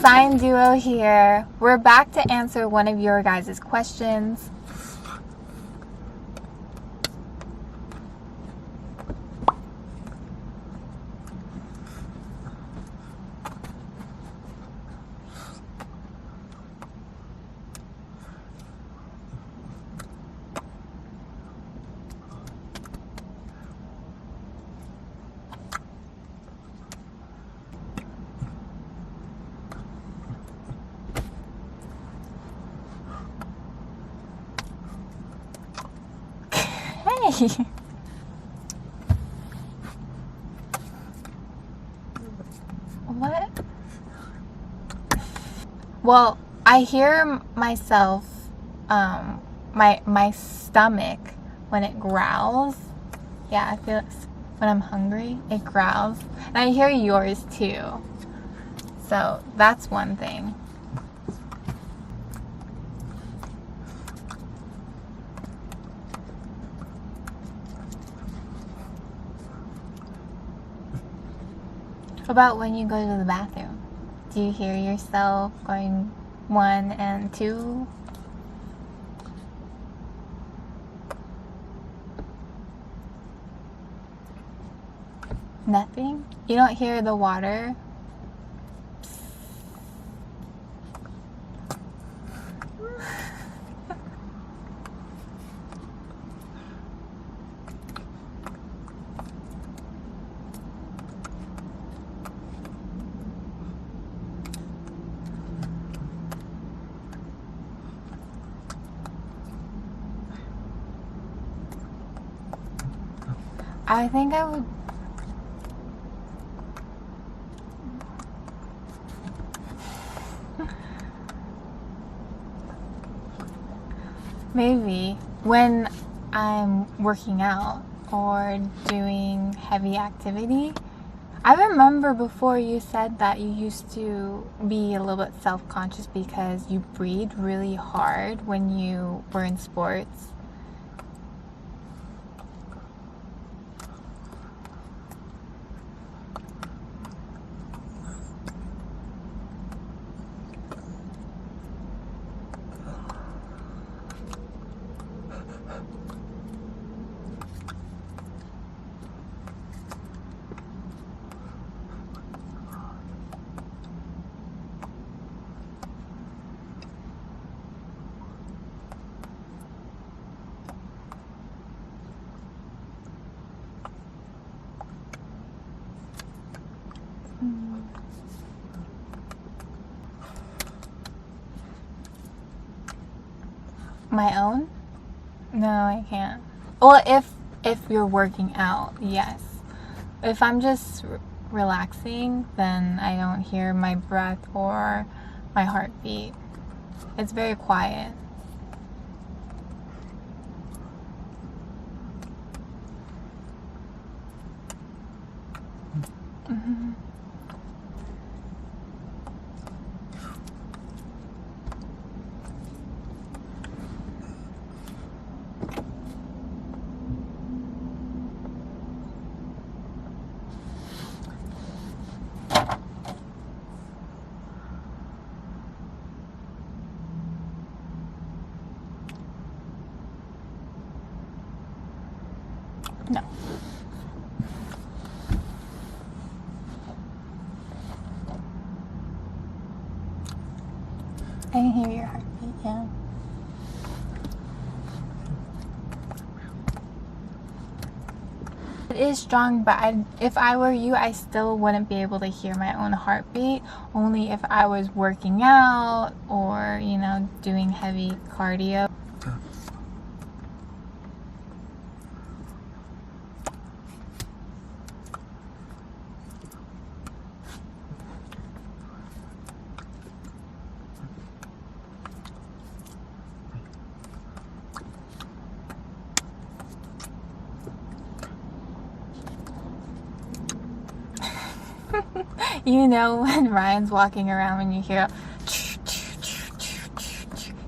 Sign Duo here. We're back to answer one of your guys' questions. Hey! What? Well, I hear myself, my stomach when it growls. Yeah, I feel it when I'm hungry, it growls. And I hear yours too. So that's one thing. About when you go to the bathroom? Do you hear yourself going 1 and 2? Nothing? You don't hear the water? I think I would. Maybe when I'm working out or doing heavy activity. I remember before you said that you used to be a little bit self-conscious because you breathe really hard when you were in sports. My own? No, I can't. Well, if you're working out, yes. If I'm just relaxing, then I don't hear my breath or my heartbeat. It's very quiet. Mm-hmm. No. I can hear your heartbeat, yeah. It is strong, but if I were you, I still wouldn't be able to hear my own heartbeat, only if I was working out or, you know, doing heavy cardio. You know when Ryan's walking around when you hear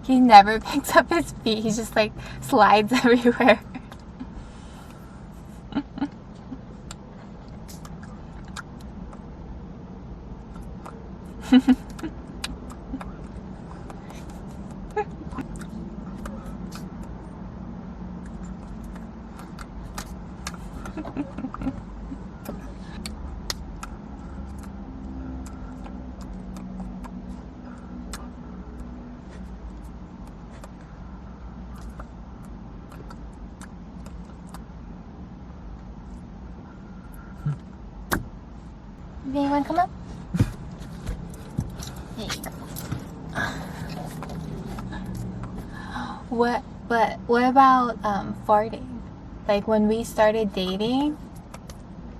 he never picks up his feet, he just like slides everywhere. Baby, wanna come up? There you go. What about farting? Like when we started dating?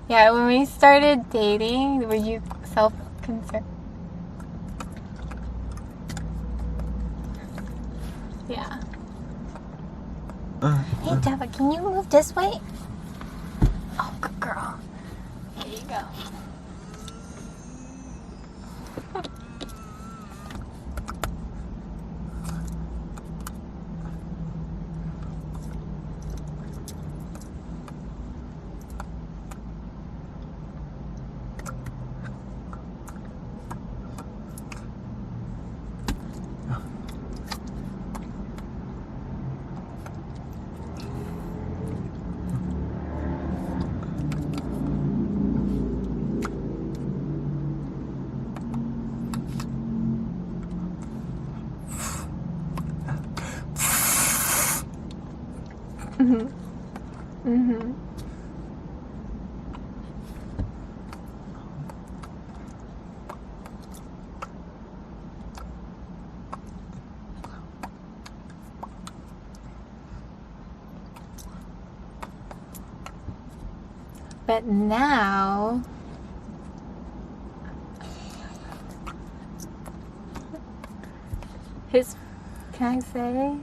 Yeah, when we started dating, were you self-concerned? Yeah. Hey, Java, can you move this way? Oh, good girl. There you go. Mhm. Mhm. But now, his, can I say?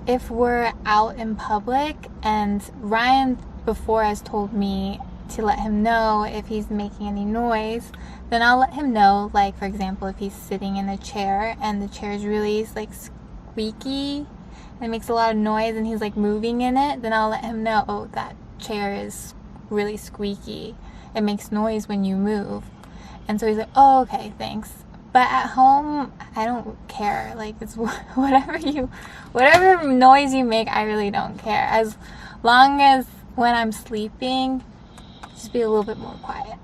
If we're out in public, and Ryan before has told me to let him know if he's making any noise, then I'll let him know. Like, for example, if he's sitting in a chair and the chair is really like squeaky and it makes a lot of noise and he's like moving in it, then I'll let him know, oh, that chair is really squeaky, it makes noise when you move. And so he's like, oh, okay, thanks. But at home, I don't care. Like, it's whatever noise you make, I really don't care. As long as when I'm sleeping, just be a little bit more quiet.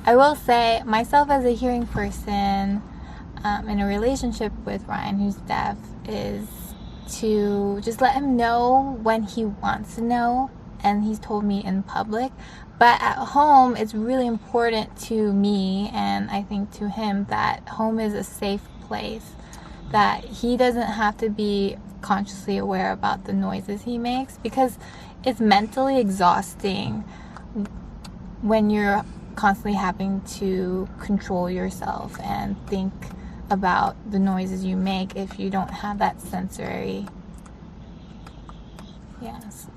I will say, myself as a hearing person in a relationship with Ryan, who's deaf, is to just let him know when he wants to know, and he's told me in public. But at home, it's really important to me, and I think to him, that home is a safe place, that he doesn't have to be consciously aware about the noises he makes, because it's mentally exhausting when you're constantly having to control yourself and think about the noises you make if you don't have that sensory. Yes.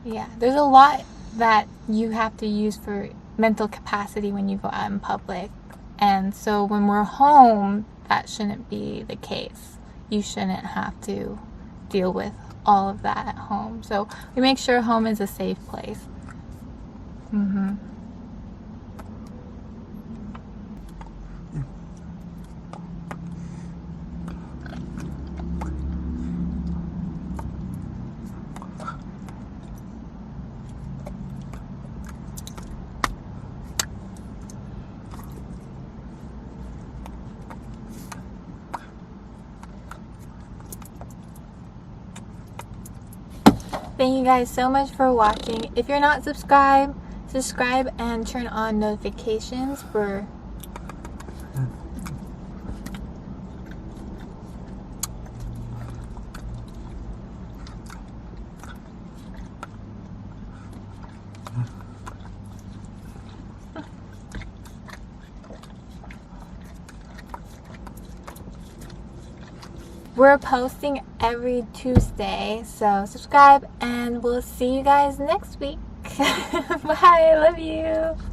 Yeah, there's a lot that you have to use for mental capacity when you go out in public. And so when we're home, that shouldn't be the case. You shouldn't have to deal with all of that at home. So we make sure home is a safe place. Mm-hmm. Thank you guys so much for watching. If you're not subscribed, subscribe and turn on notifications for we're posting every Tuesday, so subscribe and we'll see you guys next week. Bye, I love you.